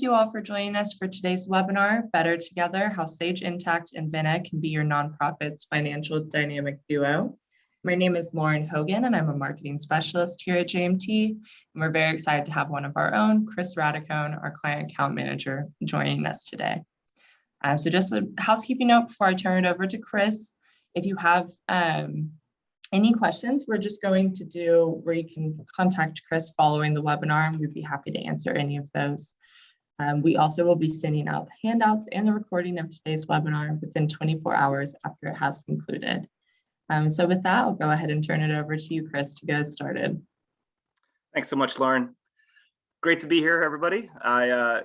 you all for joining us for today's webinar, Better Together, How Sage Intacct and Vena Can Be Your Nonprofit's Financial Dynamic Duo. My name is Lauren Hogan, and I'm a marketing specialist here at JMT. And we're very excited to have one of our own, Chris Radicone, our client account manager, joining us today. So just a housekeeping note before I turn it over to Chris. If you have any questions, we're just going to do where you can contact Chris following the webinar, and we'd be happy to answer any of those. We also will be sending out handouts and the recording of today's webinar within 24 hours after it has concluded. So with that, I'll go ahead and turn it over to you, Chris, to get us started. Thanks so much, Lauren. Great to be here, everybody.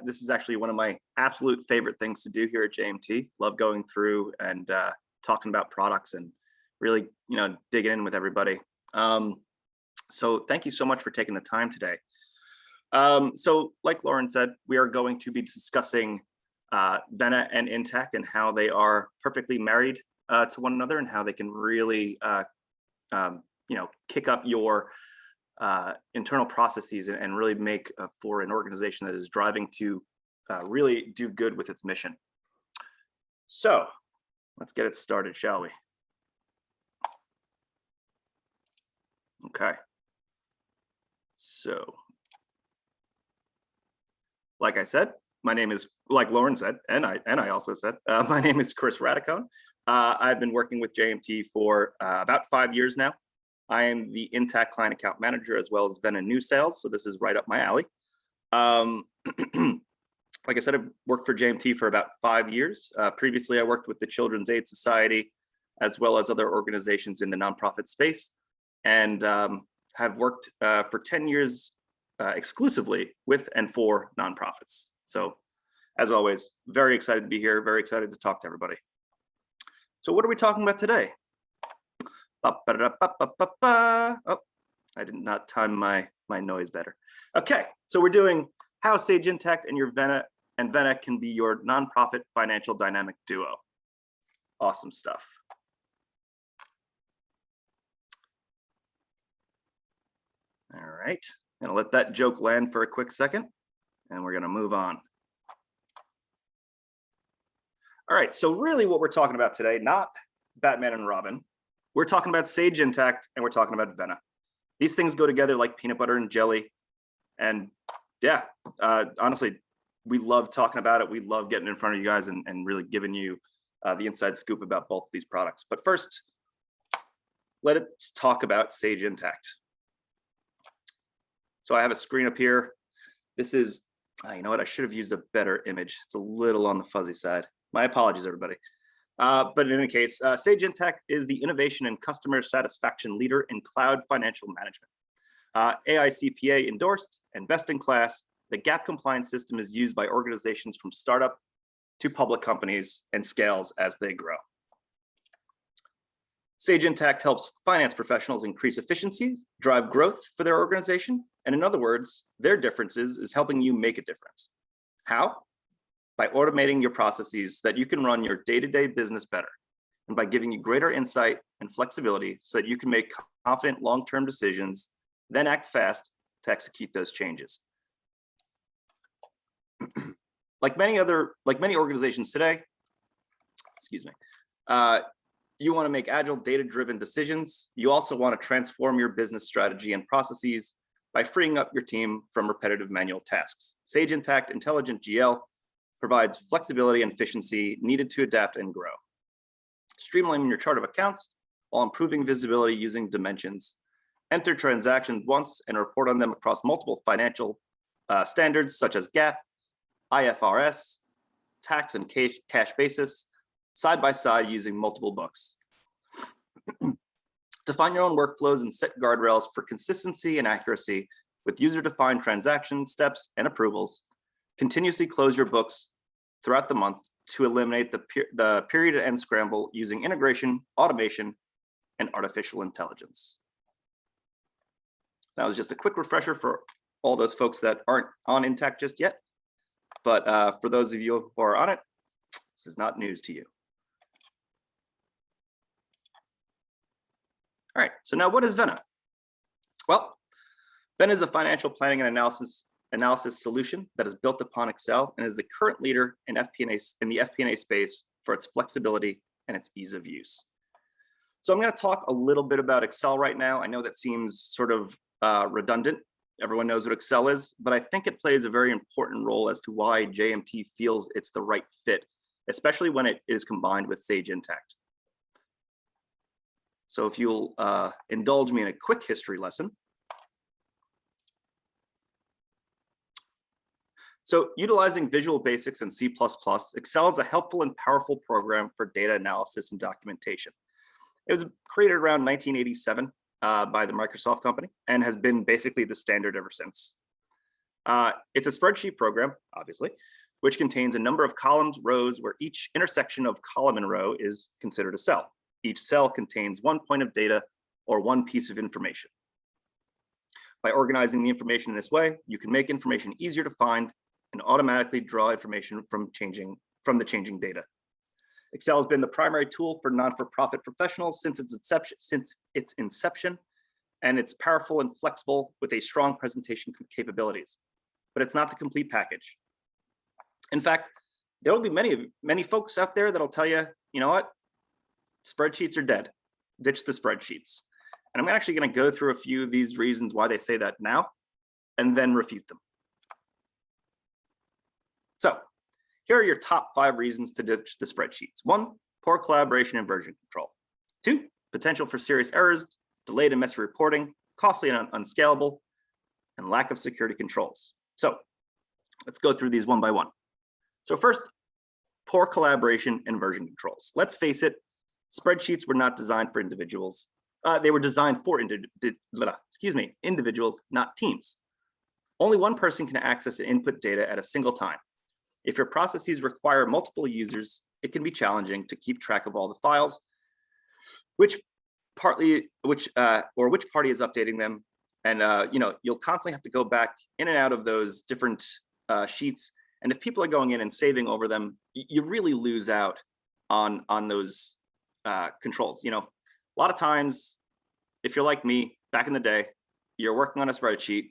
This is actually one of my absolute favorite things to do here at JMT. Love going through and talking about products and really, digging in with everybody. So thank you so much for taking the time today. So like Lauren said, we are going to be discussing Vena and Intacct and how they are perfectly married to one another and how they can really, kick up your internal processes and really make for an organization that is driving to really do good with its mission. So let's get it started, shall we? Okay. So, like I said, my name is, like Lauren said, and I also said, my name is Chris Radicone. I've been working with JMT for about 5 years now. I am the Intacct client account manager as well as Vena new sales, so this is right up my alley. Like I said, I've worked for JMT for about 5 years. Previously, I worked with the Children's Aid Society as well as other organizations in the nonprofit space, and have worked for 10 years exclusively with and for nonprofits. So as always, very excited to be here, very excited to talk to everybody. So what are we talking about today? Oh, I did not time my noise better. Okay, so we're doing how Sage Intacct and Vena can be your nonprofit financial dynamic duo. Awesome stuff. All right, I'm gonna let that joke land for a quick second, and we're gonna move on. All right, so really what we're talking about today, not Batman and Robin, we're talking about Sage Intacct and we're talking about Vena. These things go together like peanut butter and jelly. And yeah, honestly, we love talking about it. We love getting in front of you guys and really giving you the inside scoop about both of these products. But first, let's talk about Sage Intacct. So I have a screen up here. This is, you know what, I should have used a better image. It's a little on the fuzzy side. My apologies, everybody. But in any case, Sage Intacct is the innovation and customer satisfaction leader in cloud financial management. AICPA endorsed and best in class, the gap compliance system is used by organizations from startup to public companies and scales as they grow. Sage Intacct helps finance professionals increase efficiencies, drive growth for their organization, and in other words, their differences is helping you make a difference. How? By automating your processes so that you can run your day-to-day business better, and by giving you greater insight and flexibility so that you can make confident long-term decisions, then act fast to execute those changes. Like many organizations today, excuse me, you want to make agile, data-driven decisions. You also want to transform your business strategy and processes by freeing up your team from repetitive manual tasks. Sage Intacct Intelligent GL provides flexibility and efficiency needed to adapt and grow. Streamlining your chart of accounts while improving visibility using dimensions. Enter transactions once and report on them across multiple financial standards such as GAAP, IFRS, tax and cash basis, side by side using multiple books. Define your own workflows and set guardrails for consistency and accuracy with user-defined transaction steps and approvals. Continuously close your books throughout the month to eliminate the period end scramble using integration, automation, and artificial intelligence. That was just a quick refresher for all those folks that aren't on Intacct just yet. But for those of you who are on it, this is not news to you. All right, so now what is Vena? Well, Vena is a financial planning and analysis analysis solution that is built upon Excel and is the current leader in the FP&A space for its flexibility and its ease of use. So I'm going to talk a little bit about Excel right now. I know that seems sort of redundant. Everyone knows what Excel is, but I think it plays a very important role as to why JMT feels it's the right fit, especially when it is combined with Sage Intacct. So if you'll indulge me in a quick history lesson. So utilizing Visual Basics and C++, Excel is a helpful and powerful program for data analysis and documentation. It was created around 1987 by the Microsoft company and has been basically the standard ever since. It's a spreadsheet program, obviously, which contains a number of columns, rows, where each intersection of column and row is considered a cell. Each cell contains one point of data or one piece of information. By organizing the information in this way, you can make information easier to find and automatically draw information from the changing data. Excel has been the primary tool for non-for-profit professionals since its inception, and it's powerful and flexible with a strong presentation capabilities. But it's not the complete package. In fact, there will be many folks out there that'll tell you, you know what, spreadsheets are dead. Ditch the spreadsheets. And I'm actually going to go through a few of these reasons why they say that now, and then refute them. So here are your top 5 reasons to ditch the spreadsheets. 1, poor collaboration and version control. 2, potential for serious errors, delayed and messy reporting, costly and unscalable, and lack of security controls. So let's go through these one by one. So first, poor collaboration and version controls. Let's face it, spreadsheets were not designed for individuals. They were designed for individuals, not teams. Only one person can access and input data at a single time. If your processes require multiple users, it can be challenging to keep track of all the files, which party is updating them, and you'll constantly have to go back in and out of those different sheets. And if people are going in and saving over them, you really lose out on those controls. A lot of times, if you're like me, back in the day, you're working on a spreadsheet,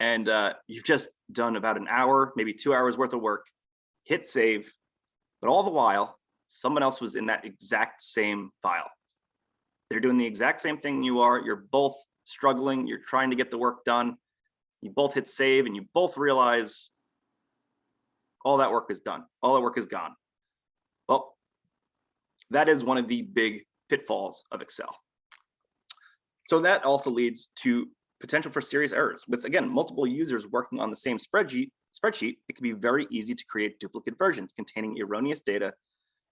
and you've just done about an hour, maybe 2 hours worth of work, hit save, but all the while, someone else was in that exact same file. They're doing the exact same thing you are. You're both struggling. You're trying to get the work done. You both hit save, and you both realize all that work is done. All that work is gone. Well, that is one of the big pitfalls of Excel. So that also leads to potential for serious errors. With, again, multiple users working on the same spreadsheet, it can be very easy to create duplicate versions containing erroneous data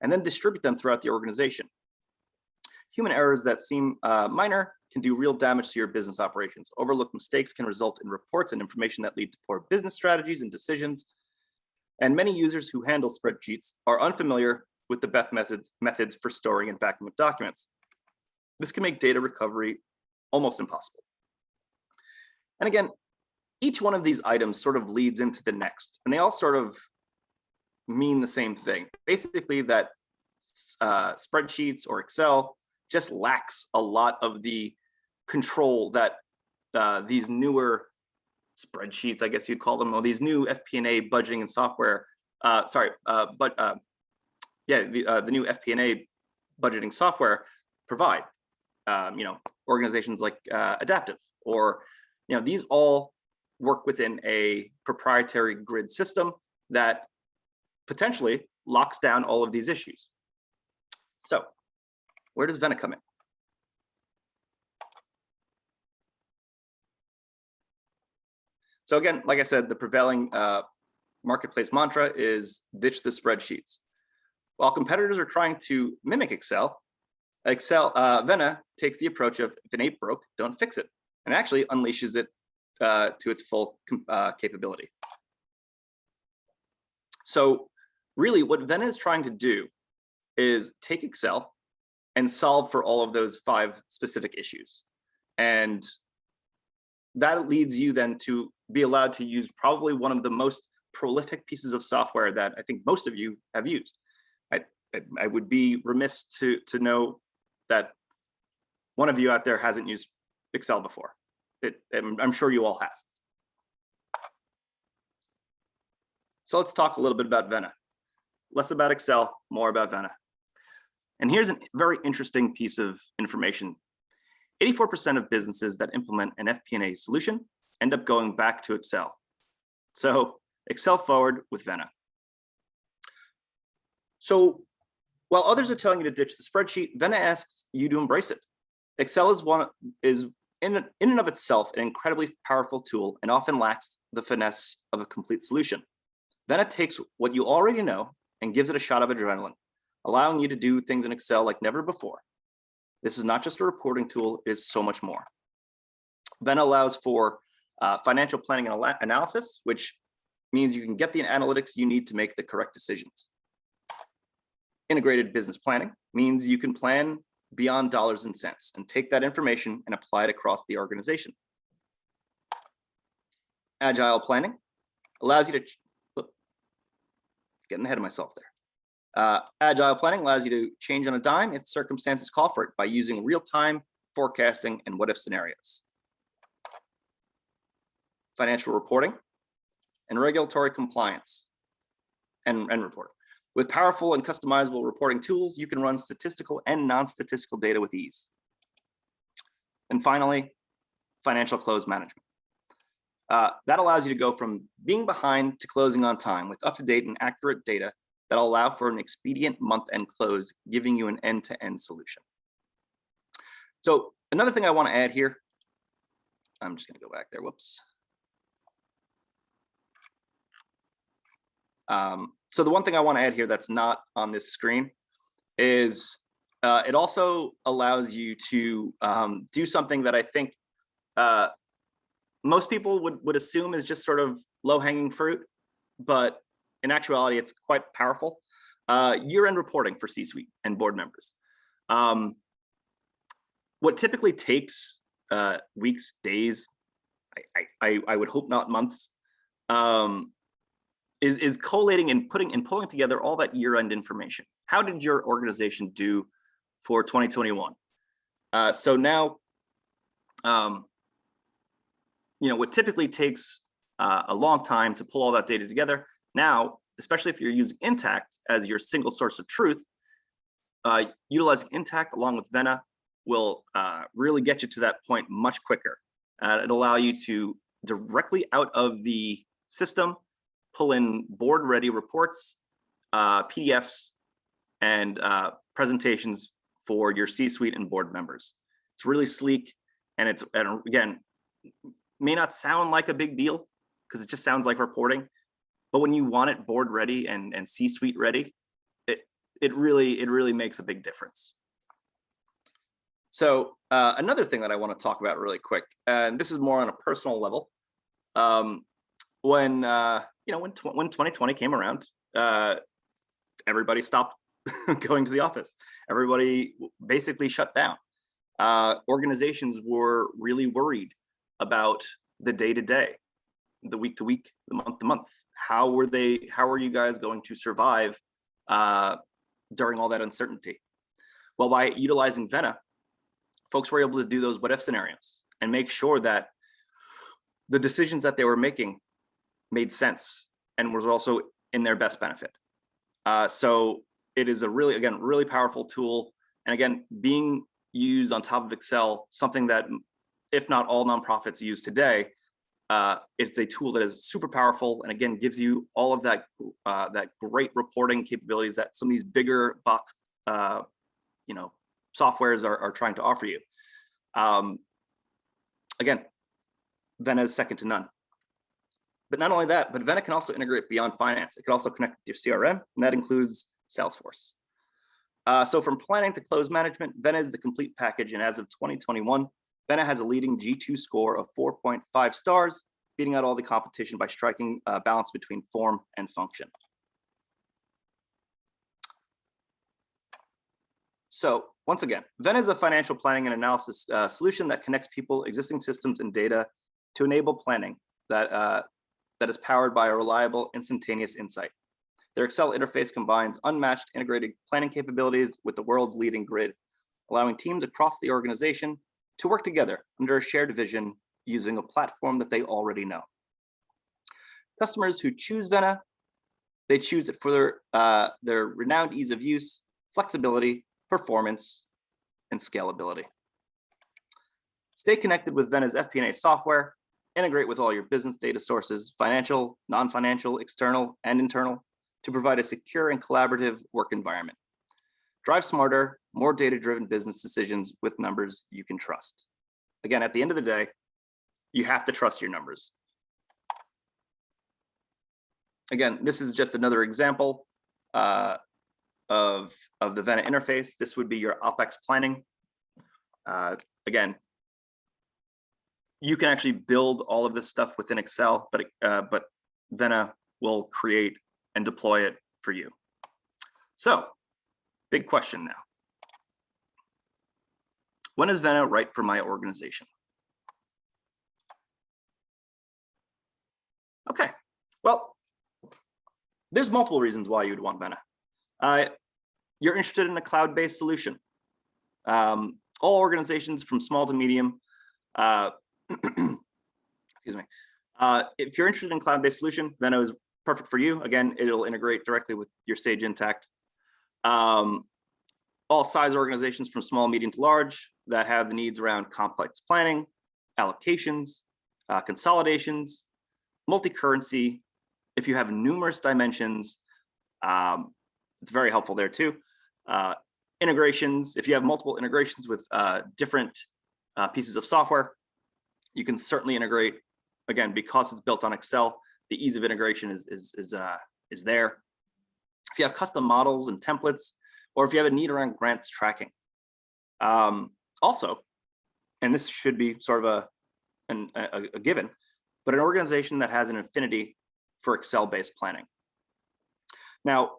and then distribute them throughout the organization. Human errors that seem minor can do real damage to your business operations. Overlooked mistakes can result in reports and information that lead to poor business strategies and decisions. And many users who handle spreadsheets are unfamiliar with the best methods for storing and backing up documents. This can make data recovery almost impossible. And again, each one of these items sort of leads into the next, and they all sort of mean the same thing. Basically, that spreadsheets or Excel just lacks a lot of the control that these newer spreadsheets, I guess you'd call them, or these new FP&A budgeting and software. The new FP&A budgeting software provide. Organizations like Adaptive, or these all work within a proprietary grid system that potentially locks down all of these issues. So where does Vena come in? So again, like I said, the prevailing marketplace mantra is ditch the spreadsheets. While competitors are trying to mimic Excel, Vena takes the approach of if it ain't broke, don't fix it, and actually unleashes it to its full capability. So really what Vena is trying to do is take Excel and solve for all of those 5 specific issues. And that leads you then to be allowed to use probably one of the most prolific pieces of software that I think most of you have used. I would be remiss to know that one of you out there hasn't used Excel before. I'm sure you all have. So let's talk a little bit about Vena. Less about Excel, more about Vena. And here's a very interesting piece of information. 84% of businesses that implement an FP&A solution end up going back to Excel. So Excel forward with Vena. So while others are telling you to ditch the spreadsheet, Vena asks you to embrace it. Excel is in and of itself an incredibly powerful tool and often lacks the finesse of a complete solution. Vena takes what you already know and gives it a shot of adrenaline, allowing you to do things in Excel like never before. This is not just a reporting tool, it is so much more. Vena allows for financial planning and analysis, which means you can get the analytics you need to make the correct decisions. Integrated business planning means you can plan beyond dollars and cents and take that information and apply it across the organization. Agile planning allows you to, getting ahead of myself there. Agile planning allows you to change on a dime if circumstances call for it by using real-time forecasting and what-if scenarios. Financial reporting and regulatory compliance and reporting. With powerful and customizable reporting tools, you can run statistical and non-statistical data with ease. And finally, financial close management. That allows you to go from being behind to closing on time with up-to-date and accurate data that will allow for an expedient month-end close, giving you an end-to-end solution. So another thing I want to add here, I'm just going to go back there, whoops. So the one thing I want to add here that's not on this screen is it also allows you to do something that I think most people would assume is just sort of low-hanging fruit, but in actuality, it's quite powerful. Year-end reporting for C-suite and board members. What typically takes weeks, days, I would hope not months, is collating and pulling together all that year-end information. How did your organization do for 2021? So now, what typically takes a long time to pull all that data together, now, especially if you're using Intacct as your single source of truth, utilizing Intacct along with Vena will really get you to that point much quicker. It'll allow you to directly out of the system pull in board-ready reports, PDFs, and presentations for your C-suite and board members. It's really sleek, and again, may not sound like a big deal because it just sounds like reporting, but when you want it board-ready and C-suite ready, it really makes a big difference. So another thing that I want to talk about really quick, and this is more on a personal level, when 2020 came around, everybody stopped going to the office. Everybody basically shut down. Organizations were really worried about the day-to-day, the week-to-week, the month-to-month. How are you guys going to survive during all that uncertainty? Well, by utilizing Vena, folks were able to do those what-if scenarios and make sure that the decisions that they were making made sense and was also in their best benefit. So it is a really powerful tool. And again, being used on top of Excel, something that if not all nonprofits use today, it's a tool that is super powerful and again gives you all of that great reporting capabilities that some of these bigger box softwares are trying to offer you. Again, Vena is second to none. But not only that, but Vena can also integrate beyond finance. It can also connect with your CRM, and that includes Salesforce. So from planning to close management, Vena is the complete package. And as of 2021, Vena has a leading G2 score of 4.5 stars, beating out all the competition by striking a balance between form and function. So once again, Vena is a financial planning and analysis solution that connects people, existing systems, and data to enable planning that is powered by a reliable, instantaneous insight. Their Excel interface combines unmatched integrated planning capabilities with the world's leading grid, allowing teams across the organization to work together under a shared vision using a platform that they already know. Customers who choose Vena They choose it for their renowned ease of use, flexibility, performance, and scalability. Stay connected with Vena's FP&A software, integrate with all your business data sources, financial, non-financial, external, and internal, to provide a secure and collaborative work environment. Drive smarter, more data-driven business decisions with numbers you can trust. Again, at the end of the day, you have to trust your numbers. Again, this is just another example of the Vena interface. This would be your OpEx planning. Again, you can actually build all of this stuff within Excel, but Vena will create and deploy it for you. So, big question now. When is Vena right for my organization? Okay, well, there's multiple reasons why you'd want Vena. You're interested in a cloud-based solution. All organizations from small to medium, excuse me. If you're interested in cloud-based solution, Vena is perfect for you. Again, it'll integrate directly with your Sage Intacct. All size organizations from small, medium to large that have the needs around complex planning, allocations, consolidations, multi-currency. If you have numerous dimensions, it's very helpful there too. Integrations, if you have multiple integrations with different pieces of software, you can certainly integrate. Again, because it's built on Excel, the ease of integration is there. If you have custom models and templates, or if you have a need around grants tracking. Also, and this should be sort of a given, but an organization that has an affinity for Excel-based planning. Now,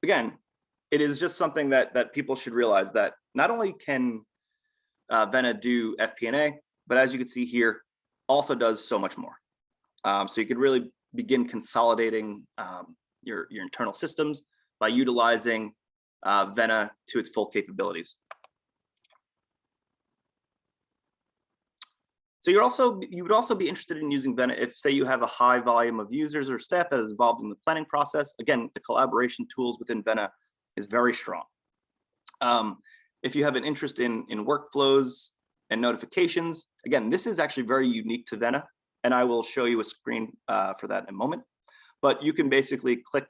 again, it is just something that people should realize, that not only can Vena do FP&A, but as you can see here, also does so much more. So you could really begin consolidating your internal systems by utilizing Vena to its full capabilities. So you would also be interested in using Vena if, say, you have a high volume of users or staff that is involved in the planning process. Again, the collaboration tools within Vena is very strong. If you have an interest in workflows and notifications, again, this is actually very unique to Vena, and I will show you a screen for that in a moment. But you can basically click,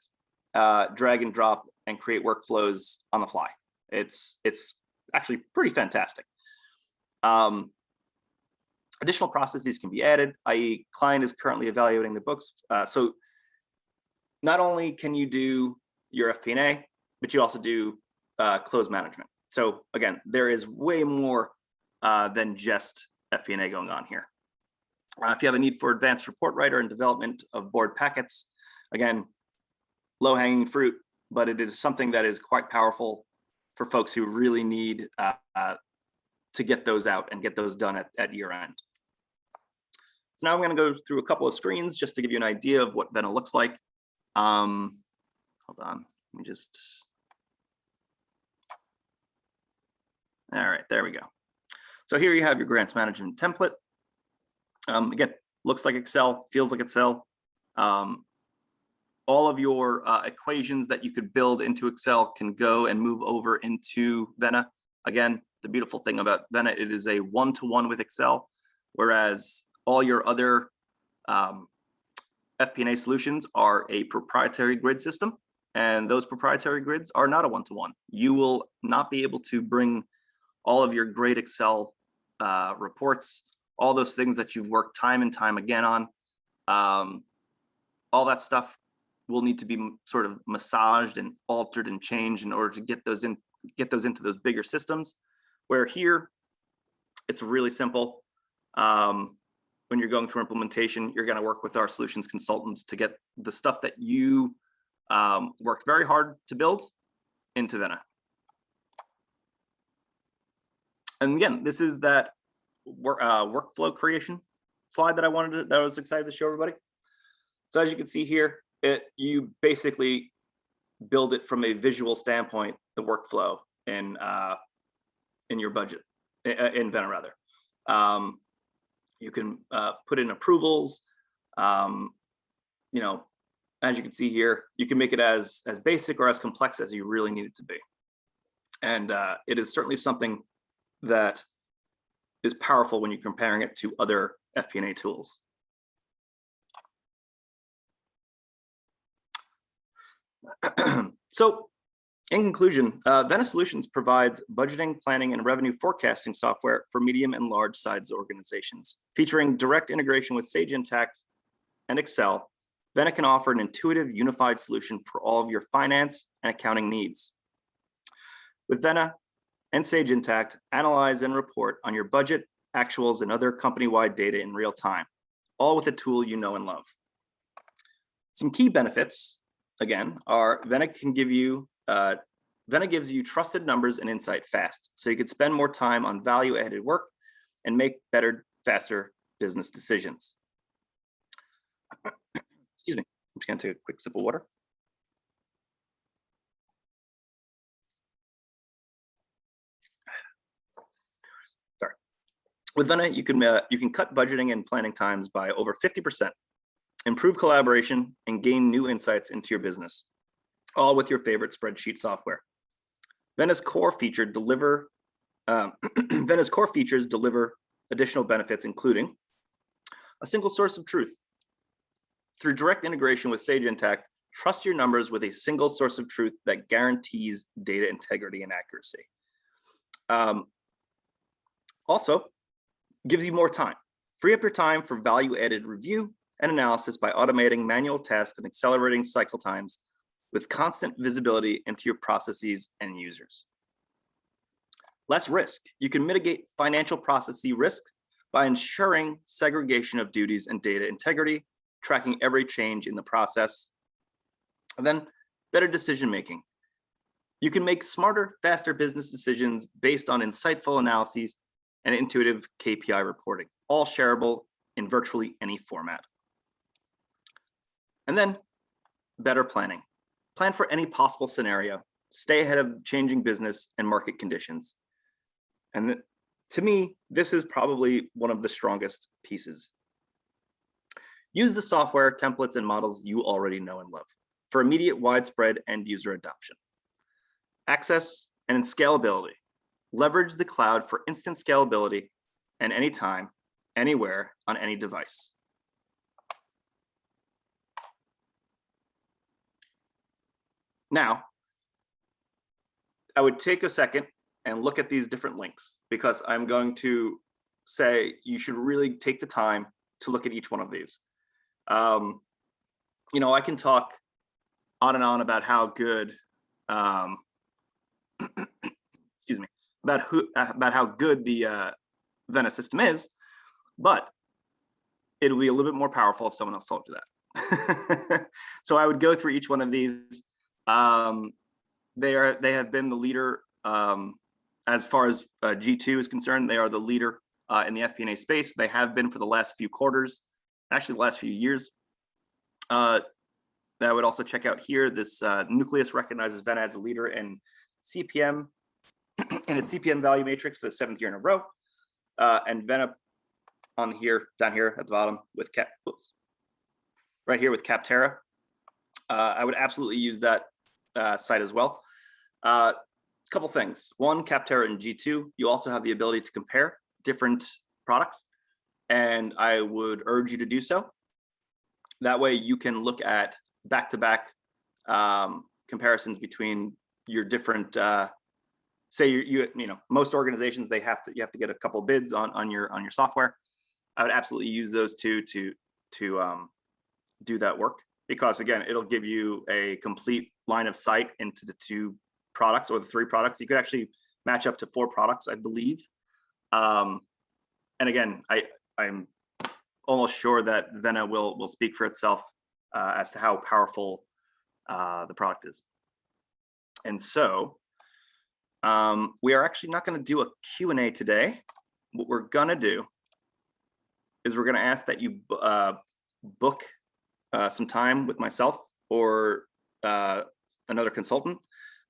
drag and drop, and create workflows on the fly. It's actually pretty fantastic. Additional processes can be added, i.e. client is currently evaluating the books. So not only can you do your FP&A, but you also do close management. So again, there is way more than just FP&A going on here. If you have a need for advanced report writer and development of board packets, again, low-hanging fruit, but it is something that is quite powerful for folks who really need to get those out and get those done at year end. So now I'm going to go through a couple of screens just to give you an idea of what Vena looks like. Hold on, let me just. All right, there we go. So here you have your grants management template. Again, looks like Excel, feels like Excel. All of your equations that you could build into Excel can go and move over into Vena. Again, the beautiful thing about Vena, it is a one-to-one with Excel, whereas all your other FP&A solutions are a proprietary grid system, and those proprietary grids are not a one-to-one. You will not be able to bring all of your great Excel reports, all those things that you've worked time and time again on, all that stuff will need to be sort of massaged and altered and changed in order to get those into those bigger systems. Where here, it's really simple. When you're going through implementation, you're going to work with our solutions consultants to get the stuff that you worked very hard to build into Vena. And again, this is that workflow creation slide that I was excited to show everybody. So as you can see here, you basically build it from a visual standpoint, the workflow in your budget, in Vena rather. You can put in approvals, as you can see here, you can make it as basic or as complex as you really need it to be. And it is certainly something that is powerful when you're comparing it to other FP&A tools. So in conclusion, Vena Solutions provides budgeting, planning, and revenue forecasting software for medium and large size organizations. Featuring direct integration with Sage Intacct and Excel, Vena can offer an intuitive, unified solution for all of your finance and accounting needs. With Vena and Sage Intacct, analyze and report on your budget, actuals, and other company-wide data in real time, all with a tool you know and love. Some key benefits, again, are Vena gives you trusted numbers and insight fast, so you could spend more time on value-added work and make better, faster business decisions. Excuse me, I'm just gonna take a quick sip of water. Sorry. With Vena, you can cut budgeting and planning times by over 50%, improve collaboration, and gain new insights into your business, all with your favorite spreadsheet software. Vena's core features deliver additional benefits, including a single source of truth. Through direct integration with Sage Intacct, trust your numbers with a single source of truth that guarantees data integrity and accuracy. Also, gives you more time. Free up your time for value-added review and analysis by automating manual tasks and accelerating cycle times with constant visibility into your processes and users. Less risk. You can mitigate financial process risk by ensuring segregation of duties and data integrity, tracking every change in the process. And then better decision-making. You can make smarter, faster business decisions based on insightful analyses and intuitive KPI reporting, all shareable in virtually any format. And then better planning. Plan for any possible scenario. Stay ahead of changing business and market conditions. And to me, this is probably one of the strongest pieces. Use the software, templates, and models you already know and love for immediate widespread end user adoption. Access and scalability. Leverage the cloud for instant scalability and anytime, anywhere, on any device. Now, I would take a second and look at these different links, because I'm going to say you should really take the time to look at each one of these. You know, I can talk on and on about how good, excuse me, about how good the Vena system is, but it'll be a little bit more powerful if someone else told you that. So I would go through each one of these. They have been the leader as far as G2 is concerned. They are the leader in the FP&A space. They have been for the last few quarters, actually the last few years. I would also check out here, this Nucleus recognizes Vena as a leader in CPM and its CPM value matrix for the 7th year in a row. And Vena on here, down here at the bottom with right here with Capterra. I would absolutely use that site as well. Couple things. One, Capterra and G2, you also have the ability to compare different products, and I would urge you to do so. That way you can look at back-to-back comparisons between your different, say you know, most organizations, you have to get a couple bids on your software. I would absolutely use those two to do that work, because again, it'll give you a complete line of sight into the 2 products or the 3 products. You could actually match up to 4 products, I believe. And again, I'm almost sure that Vena will speak for itself as to how powerful the product is. And so we are actually not going to do a Q&A today. What we're going to do is we're going to ask that you book some time with myself or another consultant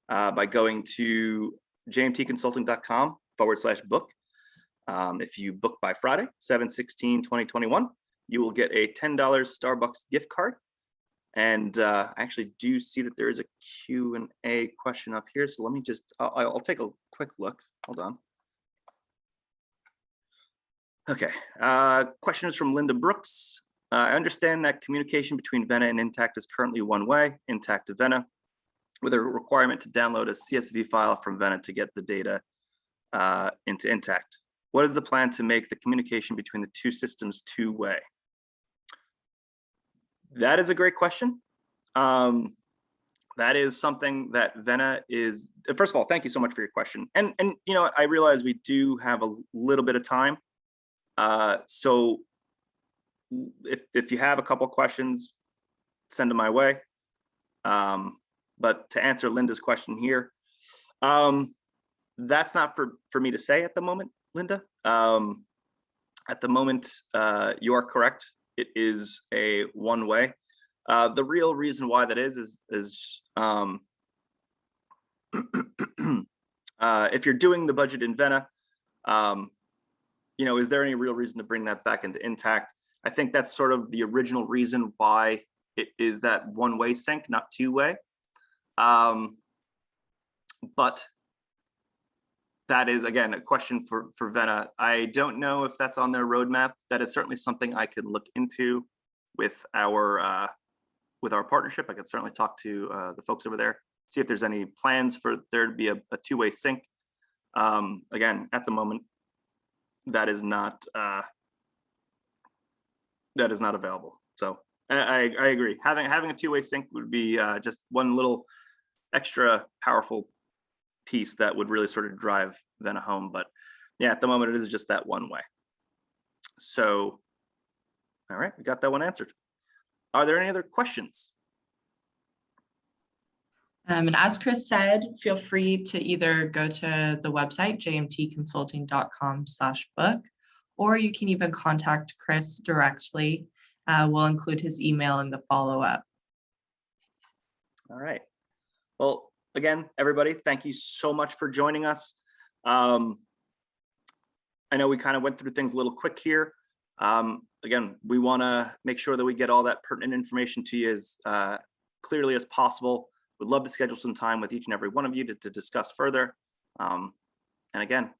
by going to jmtconsulting.com/book. If you book by Friday, 7/16/2021, you will get a $10 Starbucks gift card. And I actually do see that there is a Q&A question up here. So let me just, I'll take a quick look. Hold on. Okay, question is from Linda Brooks. I understand that communication between Vena and Intacct is currently one way, Intacct to Vena, with a requirement to download a CSV file from Vena to get the data into Intacct. What is the plan to make the communication between the two systems two-way? That is a great question. That is something that Vena is, first of all, thank you so much for your question. And you know, I realize we do have a little bit of time. So if you have a couple of questions, send them my way. But to answer Linda's question here, that's not for me to say at the moment, Linda. At the moment, you are correct. It is a one-way. The real reason why that is if you're doing the budget in Vena, you know, is there any real reason to bring that back into Intacct? I think that's sort of the original reason why it is that one-way sync, not two-way. But that is, again, a question for Vena. I don't know if that's on their roadmap. That is certainly something I could look into with our partnership. I could certainly talk to the folks over there, see if there's any plans for there to be a two-way sync. Again, at the moment, that is not available. So I agree. Having a two-way sync would be just one little extra powerful piece that would really sort of drive Vena home. But yeah, at the moment, it is just that one way. So, all right, we got that one answered. Are there any other questions? And as Chris said, feel free to either go to the website, jmtconsulting.com/book, or you can even contact Chris directly. We'll include his email in the follow-up. All right. Well, again, everybody, thank you so much for joining us. I know we kind of went through things a little quick here. Again, we want to make sure that we get all that pertinent information to you as clearly as possible. We'd love to schedule some time with each and every one of you to discuss further. And again,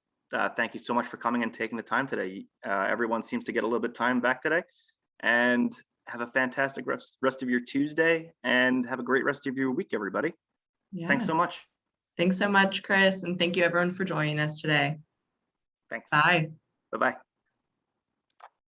thank you so much for coming and taking the time today. Everyone seems to get a little bit of time back today. And have a fantastic rest of your Tuesday, and have a great rest of your week, everybody. Yeah. Thanks so much. Thanks so much, Chris. And thank you everyone for joining us today. Thanks. Bye. Bye-bye.